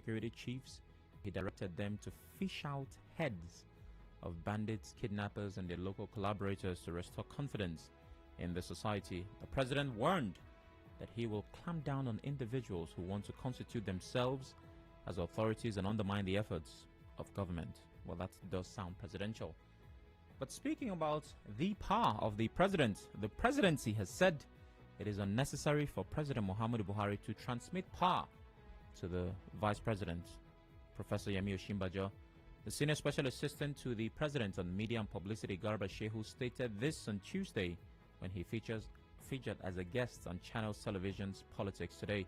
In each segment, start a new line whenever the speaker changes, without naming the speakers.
security chiefs. He directed them to fish out heads of bandits, kidnappers, and their local collaborators to restore confidence in the society. The president warned that he will clamp down on individuals who want to constitute themselves as authorities and undermine the efforts of government. Well, that does sound presidential. But speaking about the power of the president, the presidency has said it is unnecessary for President Muhammadu Buhari to transmit power to the vice president, Professor Yemi Osinbajo. The senior special assistant to the president on media and publicity, Garba Shehu, stated this on Tuesday when he featured as a guest on Channels Television's Politics Today.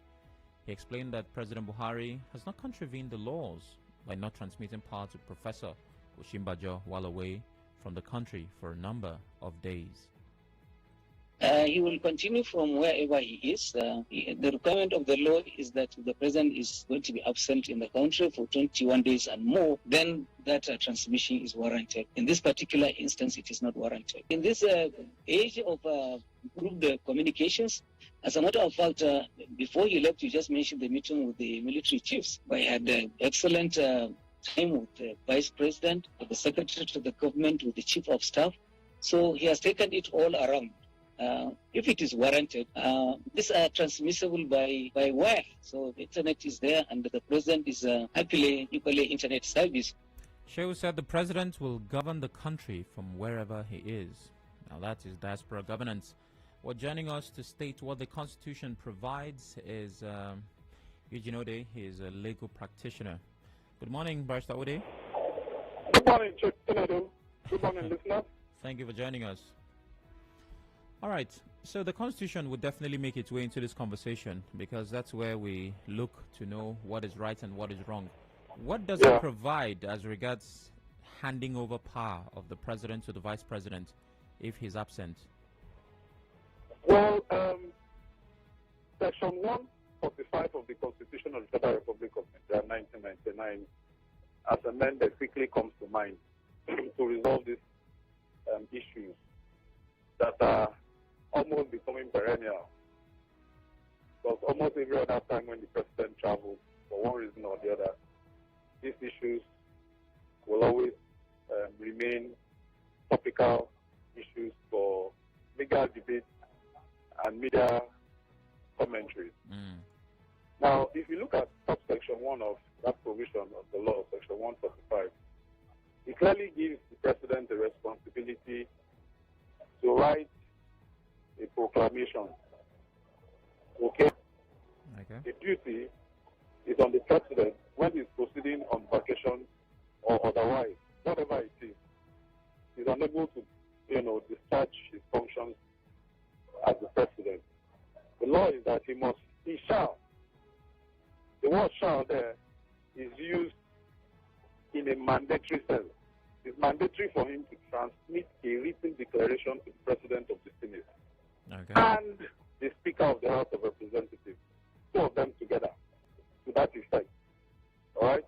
He explained that President Buhari has not contravened the laws by not transmitting power to Professor Osinbajo while away from the country for a number of days.
He will continue from wherever he is. The requirement of the law is that the president is going to be absent in the country for 21 days and more, then that transmission is warranted. In this particular instance, it is not warranted. In this age of improved communications, as a matter of fact, before he left, you just mentioned the meeting with the military chiefs. I had excellent time with the vice president, with the secretary to the government, with the chief of staff. So he has taken it all around. If it is warranted, these are transmissible by wire. So the internet is there, and the president is happily equally internet service.
Shehu said the president will govern the country from wherever he is. Now that is diaspora governance. Well, joining us to state what the Constitution provides is Eugene. He is a legal practitioner. Good morning, Barrister Ode.
Good morning, Good morning, listeners.
Thank you for joining us. All right, so the Constitution would definitely make its way into this conversation because that's where we look to know what is right and what is wrong. What does it provide as regards handing over power of the president to the vice president if he's absent?
Well, Section 145 of the Constitution of the Federal Republic of Nigeria, 1999, as amended, quickly comes to mind to resolve these issues that are almost becoming perennial. Because almost every other time when the president travels, for one reason or the other, these issues will always remain topical issues for legal debate and media commentaries. Now, if you look at subsection 1 of that provision of the law, section 145, it clearly gives the president the responsibility to write a proclamation. Okay? The duty is on the president when he's proceeding on vacation or otherwise, whatever it is. He's unable to, discharge his functions as the president. The law is that he shall. The word shall there is used in a mandatory sense. It's mandatory for him to transmit a written declaration to the president of the Senate and the Speaker of the House of Representatives, two of them together, to that effect. All right?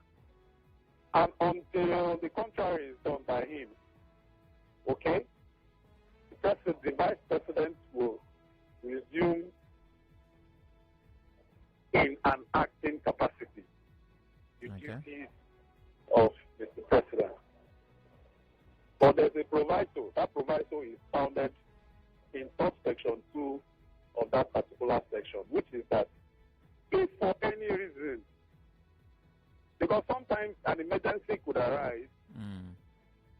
And until the contrary is done by him, okay, the vice president will resume in an acting capacity the duties of Mr. President. But there's a proviso. That proviso is founded in subsection 2 of that particular section, which is that if for any reason, because sometimes an emergency could arise,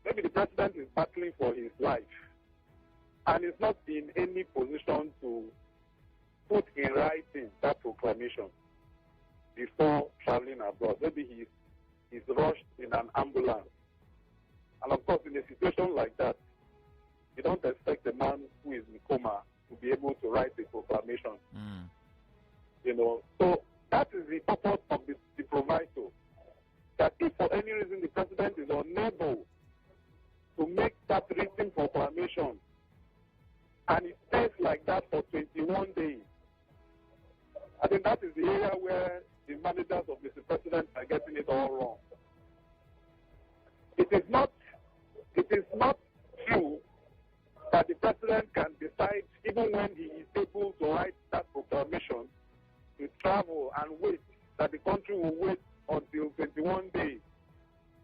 maybe the president is battling for his life and is not in any position to put in writing that proclamation before traveling abroad. Maybe he's rushed in an ambulance. And of course, in a situation like that, you don't expect a man who is in coma to be able to write a proclamation. So that is the purpose of the proviso. That if for any reason the president is unable to make that written proclamation, and it stays like that for 21 days, I think that is the area where the managers of Mr. President are getting it all wrong. It is not true that the president can decide, even when he is able to write that proclamation, to travel and wait, that the country will wait until 21 days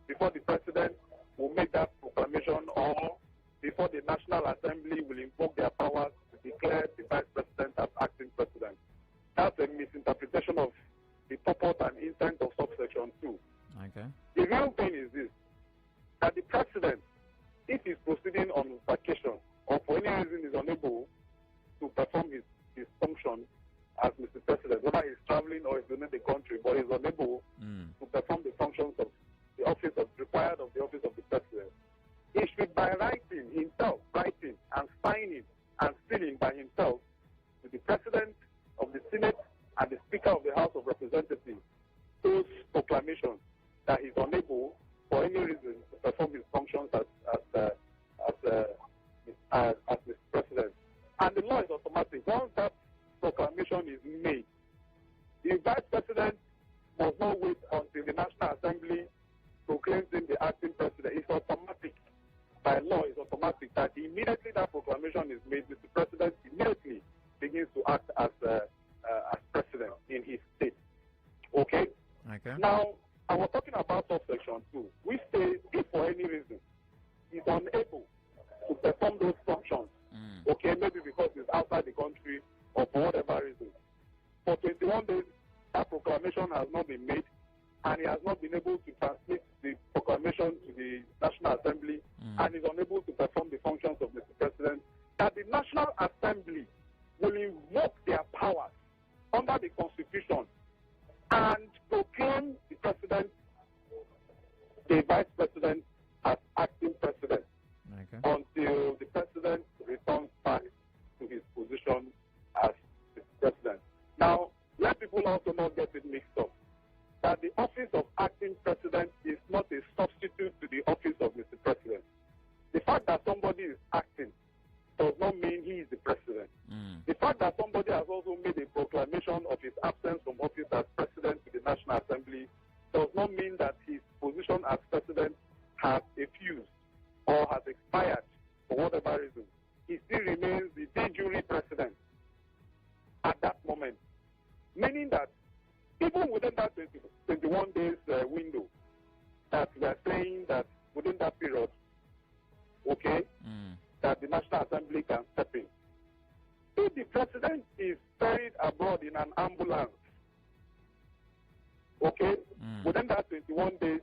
before the president will make that proclamation, or before the National Assembly will invoke their powers to declare the vice president as acting president. That's a misinterpretation of the purpose and intent of subsection 2.
Okay.
The real thing is this, that the president, if he's proceeding on vacation or for any reason is unable to perform his function as Mr. President, whether he's traveling or he's within the country, but he's unable to perform the functions of the office required of the office of the president, he should, by writing himself, writing and signing and sealing by himself to the president of the Senate and the Speaker of the House of Representatives those proclamations that he's unable, for any reason, to perform his functions as Mr. President. And the law is automatic. Once that proclamation is made, the Vice President must not wait until the National Assembly proclaims him the acting president. It's automatic. By law, it's automatic that immediately that proclamation is made, Mr. President immediately begins to act as president in his state. Okay?
Okay.
Now, I was talking about subsection 2. We say if for any reason he's unable to perform those functions, okay, maybe because he's outside the country or for whatever reason, for 21 days that proclamation has not been made and he has not been able to transmit the proclamation to the National Assembly and is unable to perform the functions of Mr. President, that the National Assembly will invoke their powers under the Constitution and proclaim the President, the Vice President, as acting President until the President returns back to his position as the President. Now, let people also not get it mixed up, that the office of acting President is not a substitute to the office of Mr. President. The fact that somebody is acting does not mean he is the President. The fact that somebody has also made a proclamation of his absence from office as President to the National Assembly does not mean that his position as President has effused or has expired for whatever reason. He still remains the de jure President at that moment. Meaning that even within that 21 days window that we are saying that within that period, okay, that the National Assembly can step in. If the President is buried abroad in an ambulance, okay, within that 21 days,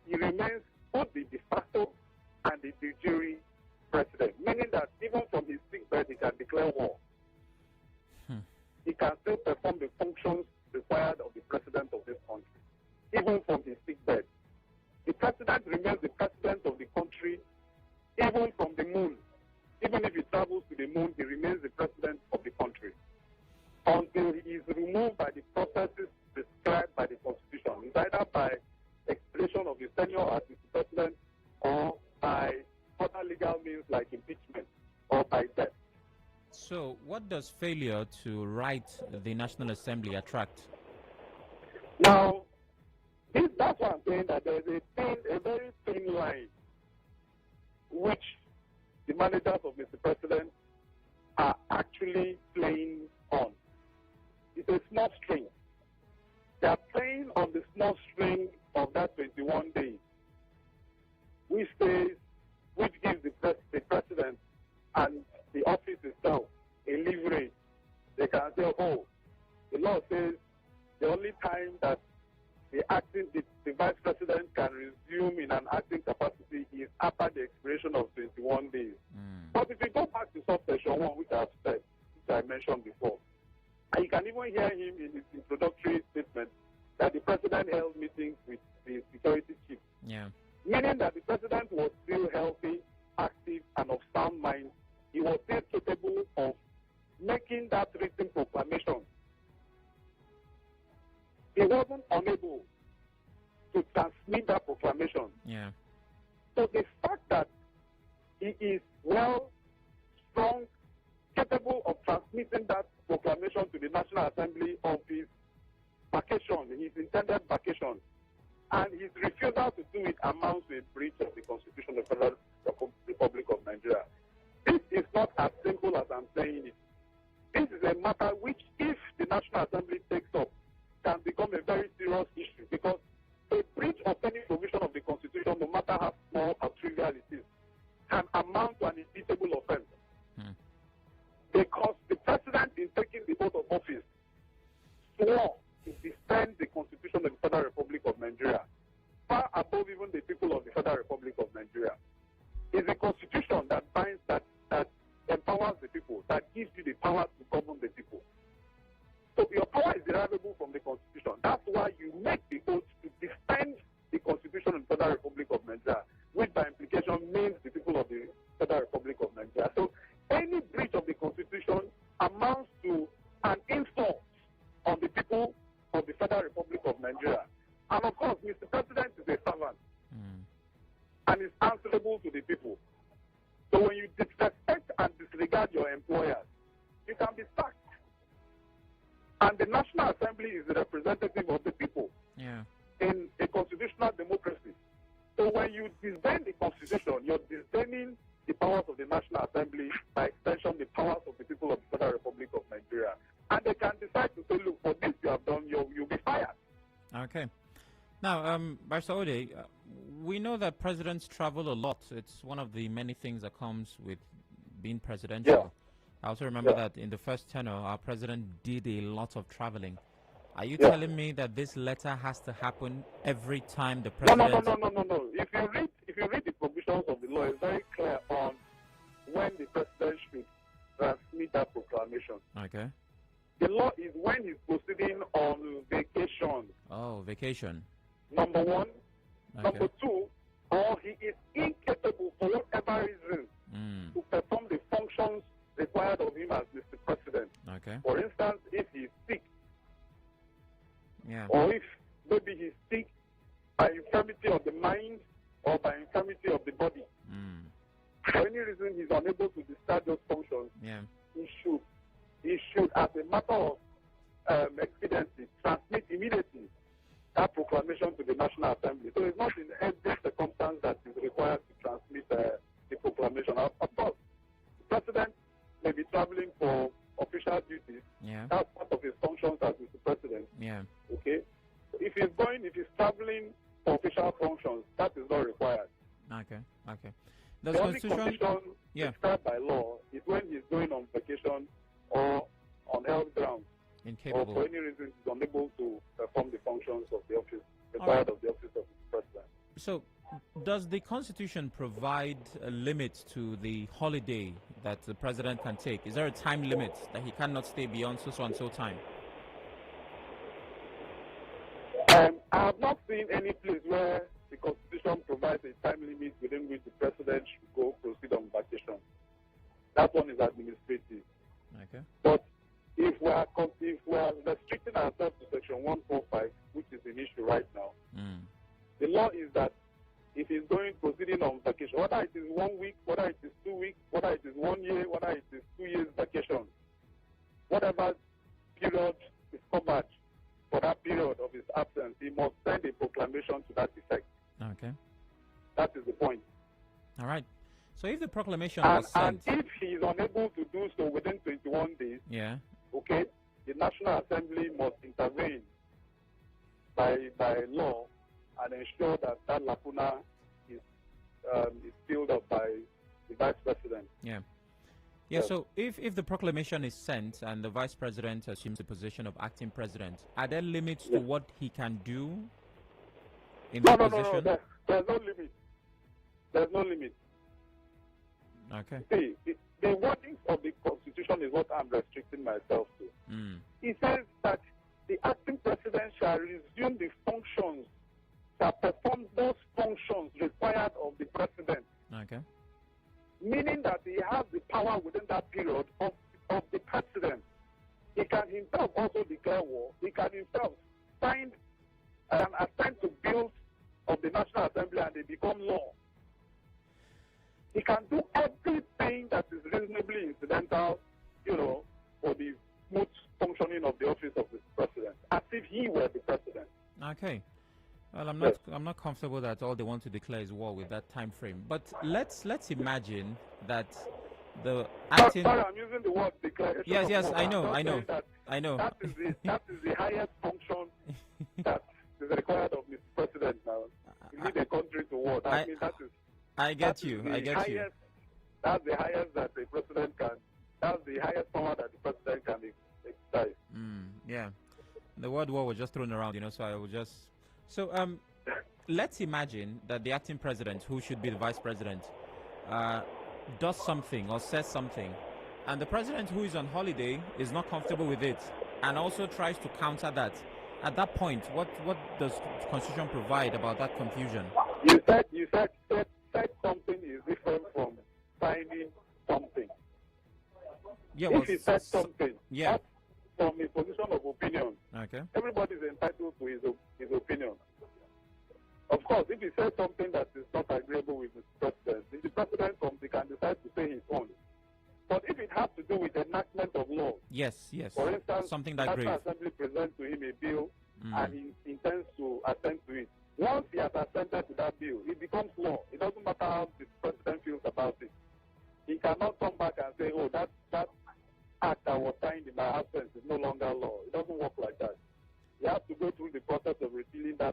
he remains both the de facto and the de jure President, meaning that even from his sick bed, he can declare war. He can still perform the functions required of the President of this country, even from his sick bed. The President remains the President of the country, even from the moon. Even if he travels to the moon, he remains the President of the country until he is removed by the processes prescribed by the Constitution, either by expiration of his tenure as the President or by other legal means like impeachment or by death.
So, what does failure to write the National Assembly attract?
Now, that's why I'm saying that there's a very thin line which the managers of Mr. President are actually playing on. It's a small string. They are playing on the small string of that 21 days, which gives the President and the office itself a leverage. They can say, oh, the law says the only time that the Vice President can resume in an acting capacity is after the expiration of 21 days. But if you go back to subsection 1, which I've said, which I mentioned before, and you can even hear him in his introductory statement that the President held meetings with the security chief. Meaning that the President was still healthy, active, and of sound mind. He was still capable of making that written proclamation. He wasn't unable to transmit that proclamation. So the fact that he is well, strong, capable of transmitting that proclamation to the National Assembly of his vacation, his intended vacation, and his refusal to do it amounts to a breach of the Constitution of the Federal Republic of Nigeria. This is not as simple as I'm saying it. This is a matter which, if the National Assembly takes up, can become a very serious issue, because when you disdain the Constitution, you're disdaining the powers of the National Assembly, by extension, the powers of the people of the Federal Republic of Nigeria. And they can decide to say, look, for this you have done, you'll be fired. Okay.
Now, Barrister Ode, we know that presidents travel a lot. It's one of the many things that comes with being presidential.
Yeah.
I also remember that in the first tenure, our president did a lot of traveling. Are you telling me that this letter has to happen every time the president...
No. If you read the provisions of the law, it's very clear on when the president should transmit that proclamation.
Okay.
The law is when he's proceeding on vacation.
Oh, vacation.
Number one.
Okay.
Number two, or he is incapable for whatever reason to perform the functions required of him as Mr. President.
Okay.
For instance, if he's sick,
yeah,
or if maybe he's sick by infirmity of the mind or by infirmity of the body. For any reason he's unable to discharge those functions, he should, as a matter of expediency, transmit immediately that proclamation to the National Assembly. So it's not in every circumstance that is required to transmit the proclamation. Of course, the President may be traveling for official duties.
Yeah.
That's part of his functions as Mr. President.
Yeah.
Okay. If he's traveling for official functions, that is not required.
Okay.
The only condition prescribed by law is when he's going on vacation or on health grounds.
Incapable.
Or for any reason he's unable to perform the functions of the office required of the office of the President.
So, does the Constitution provide a limit to the holiday that the President can take? Is there a time limit that he cannot stay beyond so and so time?
I have not seen any place where the Constitution provides a time limit within which the President should go proceed on vacation. That one is administrative.
Okay.
But if we are restricting ourselves to Section 145, which is an issue right now, the law is that if he's proceeding on vacation, whether it is 1 week, whether it is 2 weeks, whether it is 1 year, whether it is 2 years vacation, whatever period is covered for that period of his absence, he must send a proclamation to that effect.
Okay.
That is the point.
All right. So if the proclamation was sent...
And if he is unable to do so within 21 days, okay, the National Assembly must intervene by law and ensure that that lacuna is filled up by the Vice President.
Yeah, so if the proclamation is sent and the Vice President assumes the position of acting President, are there limits to what he can do in the position?
No, there's no limit. There's no limit.
Okay.
See, the wordings of the Constitution is what I'm restricting myself to. It says that the acting President shall resume the functions, shall perform those functions required of the President.
Okay.
Meaning that he has the power within that period of the President. He can himself also declare war. He can himself sign an assent to bills of the National Assembly and they become law. He can do everything that is reasonably incidental, for the smooth functioning of the office of the President, as if he were the President.
Okay. Well, I'm not comfortable that all they want to declare is war with that time frame. But let's imagine that the acting...
Sorry, I'm using the word declaration.
Yes, I know.
That is the highest function that is required of Mr. President now. You need a country to war.
I get you.
That's the highest that the President can... That's the highest power that the President can exercise.
Yeah. The word war was just thrown around, so I will just... So, let's imagine that the acting President, who should be the Vice President, does something or says something, and the President, who is on holiday, is not comfortable with it, and also tries to counter that. At that point, what does the Constitution provide about that confusion?
You said something is different from signing something.
Yeah, well,
if he said something,
that's
from a position of opinion.
Okay.
Everybody is entitled to his opinion. Of course, if he says something that is not agreeable with the President, if the President comes, he can decide to say his own. But if it has to do with enactment of law,
yes.
For instance,
something that grave.
The Assembly presents to him a bill and he intends to assent to it. Once he has assented to that bill, it becomes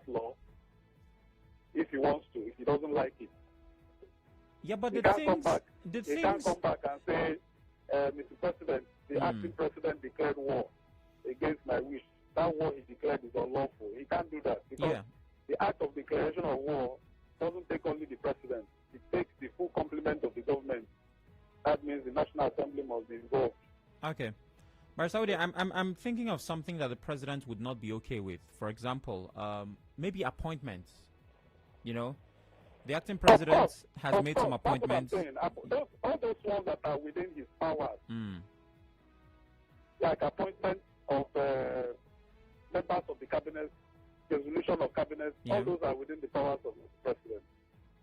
law if he wants to, if he doesn't like it.
Yeah, but
He
the
can't come back.
the
He
things,
can't come back and say, Mr. President, the acting president declared war against my wish. That war he declared is unlawful. He can't do that because the act of declaration of war doesn't take only the president. It takes the full complement of the government. That means the National Assembly must be involved.
Okay. Barrister Ode, I'm thinking of something that the president would not be okay with. For example, maybe appointments. You know, the acting president has made some appointments.
All those ones that are within his powers, like appointment of members of the cabinet, resolution of cabinet, all those are within the powers of the president.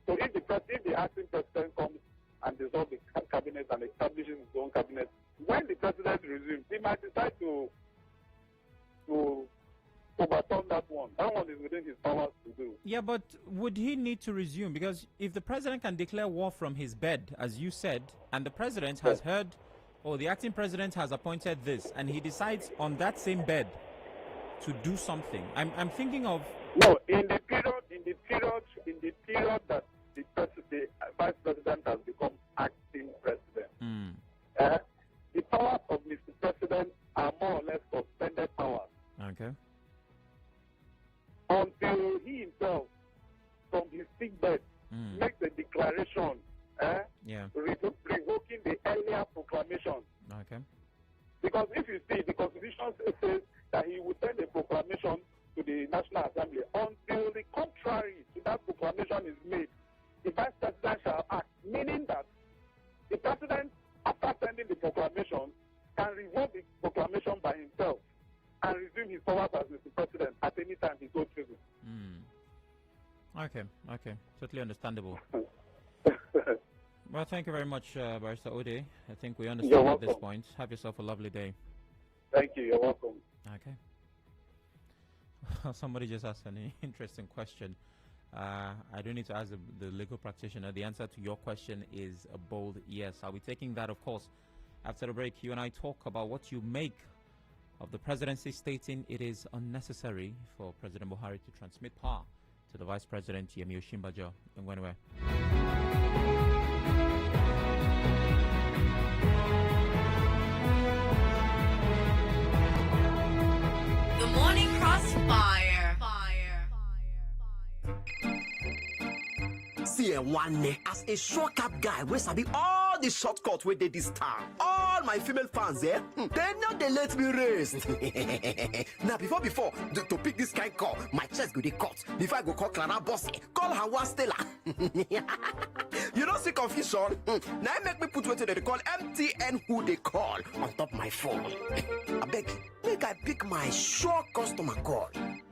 So if the acting president comes and dissolves the cabinet and establishes his own cabinet, when the president resumes, he might decide to overturn that one. That one is within his powers to do.
Yeah, but would he need to resume? Because if the president can declare war from his bed, as you said, and the president has heard, or the acting president has appointed this, and he decides on that same bed to do something, I'm thinking of...
No, in the period that the vice president has become acting president, the powers of Mr. President are more or less suspended powers.
Okay.
Until he himself, from his sick bed, makes a declaration revoking the earlier proclamation.
Okay.
Because if you see, the Constitution says that he would send a proclamation to the National Assembly. Until the contrary to that proclamation is made, the vice president shall act, meaning that the president, after sending the proclamation, can revoke the proclamation by himself and resume his powers as Mr. President at any time he so chooses.
Okay. Totally understandable. Well, thank you very much, Barrister Ode. I think we understand at this point. Have yourself a lovely day.
Thank you. You're welcome.
Okay. Somebody just asked an interesting question. I don't need to ask the legal practitioner. The answer to your question is a bold yes. I'll be taking that, of course, after the break. You and I talk about what you make of the presidency stating it is unnecessary for President Buhari to transmit power to the Vice President, Osinbajo. And when we're...
The Morning Crossfire.
See a one as a short cap guy, we sabi all the shortcuts where they this town. All my female fans, they know they let me rest. Now before to pick this kind call, my chest go dey cut. Before I go call Clara Bossy, call Hawa Stella. You don't see confusion. Now I make me put what they call MTN who they call on top my phone. I beg, make I pick my short customer call.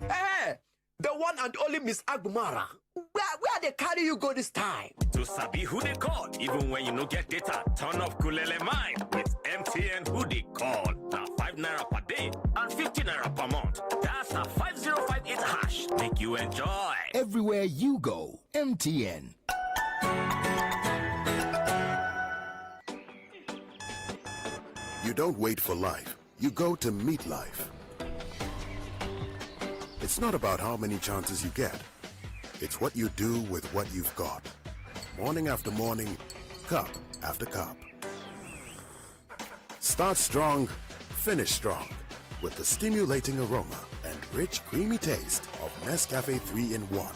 Hey, the one and only Miss Agumara. Where they carry you go this time?
To sabi who they call, even when you no get data, turn off Kulele Mind with MTN who they call. Now 5 naira per day and 50 naira per month. That's a 5058 hash. Make you enjoy.
Everywhere you go, MTN.
You don't wait for life. You go to meet life. It's not about how many chances you get. It's what you do with what you've got. Morning after morning, cup after cup. Start strong, finish strong with the stimulating aroma and rich, creamy taste of Nescafe 3-in-1.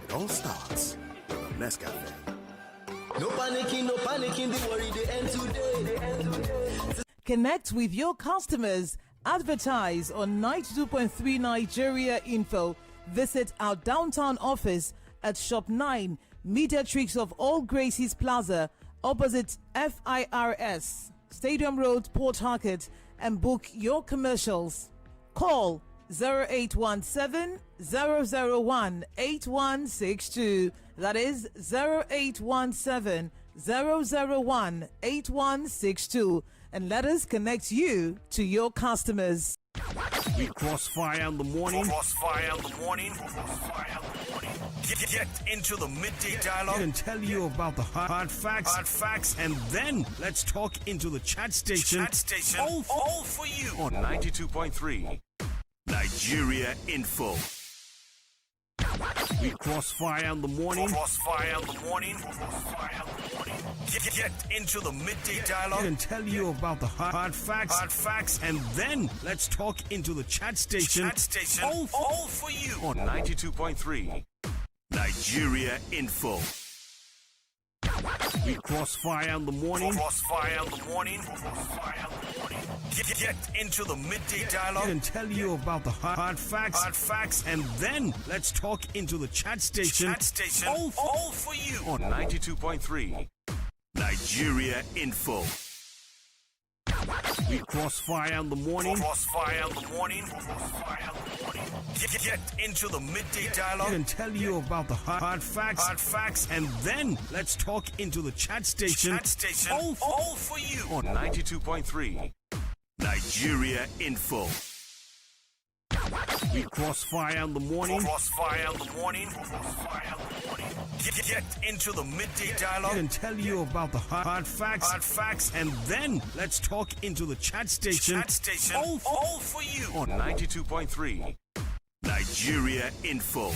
It all starts with a Nescafe.
No panicking, the worry, they end today.
Connect with your customers. Advertise on 92.3 Nigeria Info. Visit our downtown office at Shop 9, Mediatrix of All Gracies Plaza, opposite FIRS, Stadium Road, Port Harcourt, and book your commercials. Call 0817 001 8162. That is 0817 001 8162. And let us connect you to your customers.
We crossfire in the morning.
Get into the midday dialogue
And tell you about the hard facts. And then let's talk into the chat station.
All for you on 92.3 Nigeria Info.
Crossfire in the morning. Crossfire in the morning. Crossfire in the morning. Get into the midday dialogue and tell you about the hard facts, and then let's talk into the chat station. All for you on 92.3 Nigeria Info. Crossfire in the morning. Crossfire in the morning. Crossfire in the morning. Get into the midday dialogue and tell you about the hard facts, and then let's talk into the chat station. All for you on 92.3 Nigeria Info. Crossfire in the morning. Crossfire in the morning. Crossfire in the morning. Get into the midday dialogue and tell you about the hard facts, and then let's talk into the chat station. All for you on 92.3 Nigeria Info. Crossfire in the morning. Crossfire in the morning. Crossfire in the morning. Get into the midday dialogue and tell you about the hard facts, and then let's talk into the chat station. All for you on 92.3 Nigeria Info.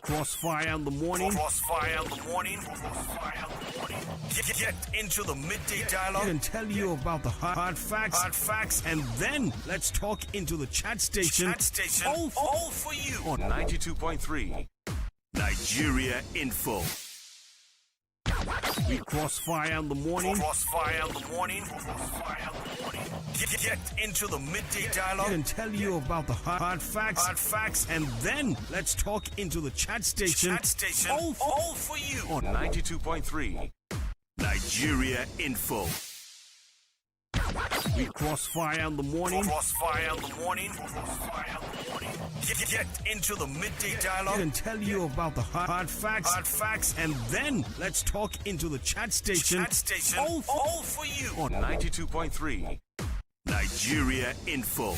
Crossfire in the morning. Crossfire in the morning. Crossfire in the morning. Get into the midday dialogue and tell you about the hard facts, and then let's talk into the chat station. All for you on 92.3 Nigeria Info. Crossfire in the morning. Crossfire in the morning. Crossfire in the morning. Get into the midday dialogue and tell you about the hard facts, and then let's talk into the chat station. All for you on 92.3 Nigeria Info. Crossfire in the morning. Crossfire in the morning. Crossfire in the morning. Get into the midday dialogue and tell you about the hard facts, and then let's talk into the chat station. All for you on 92.3 Nigeria Info.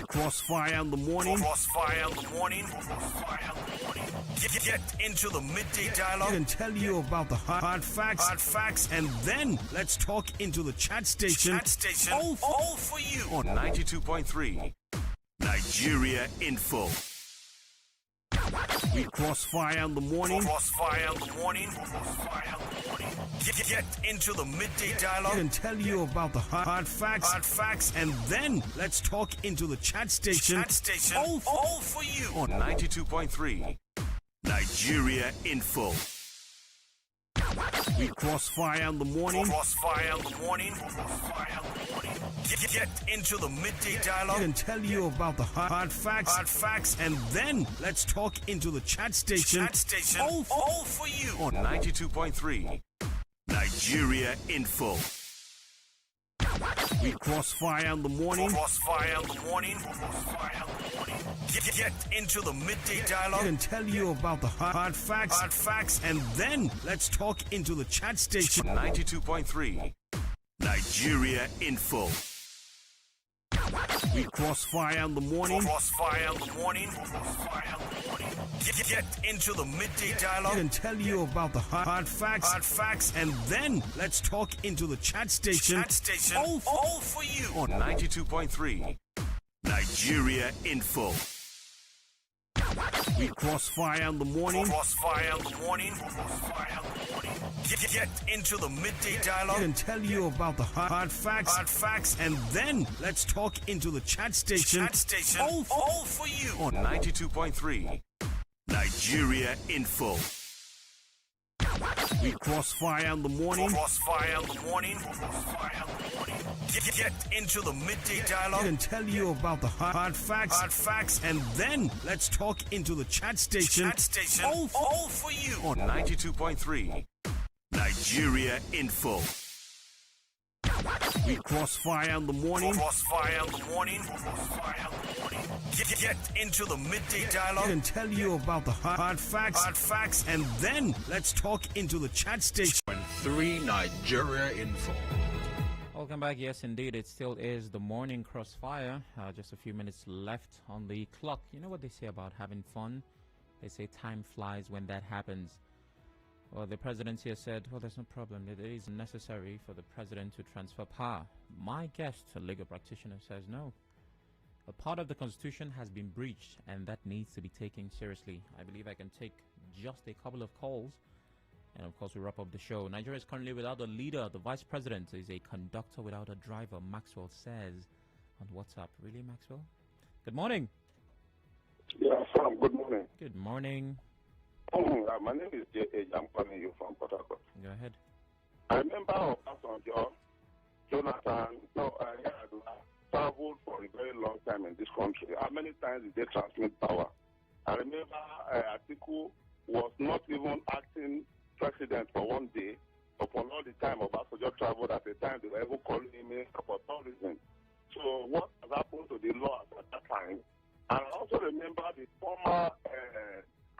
Crossfire in the morning. Crossfire in the morning. Crossfire in the morning. Get into the midday dialogue and tell you about the hard facts, and then let's talk into the chat station. All for you on 92.3 Nigeria Info. Crossfire in the morning. Crossfire in the morning. Crossfire in the morning. Get into the midday dialogue and tell you about the hard facts, and then let's talk into the chat station. All for you on 92.3 Nigeria Info. Crossfire in the morning. Crossfire in the morning. Crossfire in the morning. Get into the midday dialogue and tell you about the hard facts, and then let's talk into the chat station. All for you on 92.3 Nigeria Info. Crossfire in the morning. Crossfire in the morning. Crossfire in the morning. Get into the midday dialogue and tell you about the hard facts, and then let's talk into the chat station. 92.3 Nigeria Info. Crossfire in the morning. Crossfire in the morning. Crossfire in the morning. Get into the midday dialogue and tell you about the hard facts, and then let's talk into the chat station. All for you on 92.3 Nigeria Info. Crossfire in the morning. Crossfire in the morning. Crossfire in the morning. Get into the midday dialogue and tell you about the hard facts, and then let's talk into the chat station. All for you on 92.3 Nigeria Info. Crossfire in the morning. Crossfire in the morning. Crossfire in the morning. Get into the midday dialogue and tell you about the hard facts, and then let's talk into the chat station. All for you on 92.3 Nigeria Info. Crossfire in the morning. Crossfire in the morning. Crossfire in the morning. Get into the midday dialogue and tell you about the hard facts, and then let's talk into the chat station.
3 Nigeria Info.
Welcome back. Yes, indeed, it still is the morning crossfire. Just a few minutes left on the clock. You know what they say about having fun? They say time flies when that happens. Well, the presidency has said, well, there's no problem. It is necessary for the president to transfer power. My guest, a legal practitioner, says no. A part of the Constitution has been breached, and that needs to be taken seriously. I believe I can take just a couple of calls, and of course we wrap up the show. Nigeria is currently without a leader. The vice president is a conductor without a driver, Maxwell says on WhatsApp. Really, Maxwell? Good morning.
Yeah, Sam, good morning.
Good morning.
My name is J.H. I'm calling you from Port Harcourt.
Go ahead.
I remember Obasanjo, Jonathan, traveled for a very long time in this country. How many times did they transmit power? I remember Atiku was not even acting president for one day. Upon all the time Obasanjo traveled, at the time they were even calling him Minister for Tourism. So what has happened to the laws at that time? And I also remember the former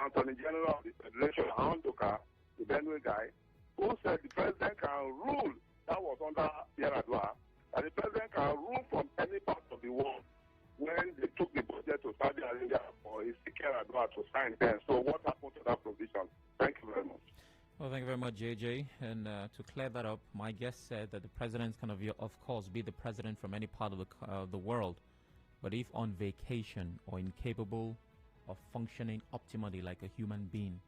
Attorney General of the Federation, Aondoka, the Benue guy, who said the president can rule. That was under Yar'Adua. And the president can rule from any part of the world. When they took the budget to Saudi Arabia for his Yar'Adua to sign there. So what happened to that provision? Thank you very much.
Well, thank you very much, JJ. And to clear that up, my guest said that the president can, of course, be the president from any part of the world. But if on vacation or incapable of functioning optimally like a human being,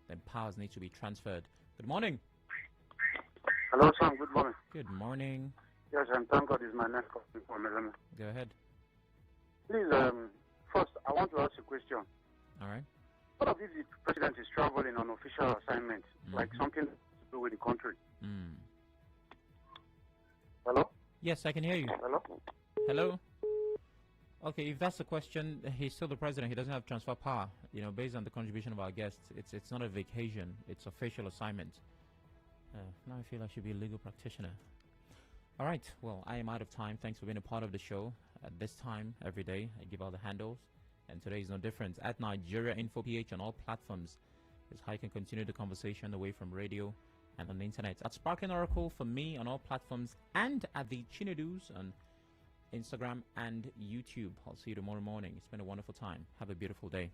then powers need to be transferred. Good morning.
Hello, Sam. Good morning.
Good morning.
Yes, and thank God is my next question for me.
Go ahead.
Please, first, I want to ask a question.
All right.
What if the president is traveling on official assignment, like something to do with the country? Hello?
Yes, I can hear you.
Hello?
Hello? Okay, if that's the question, he's still the president. He doesn't have transfer power. You know, based on the contribution of our guests, it's not a vacation. It's official assignment. Now I feel I should be a legal practitioner. All right, well, I am out of time. Thanks for being a part of the show. At this time, every day, I give out the handles. And today is no different. At Nigeria Info PH on all platforms is how you can continue the conversation away from radio and on the internet. At Sparkling Oracle for me on all platforms, and at the Chinedus on Instagram and YouTube. I'll see you tomorrow morning. It's been a wonderful time. Have a beautiful day.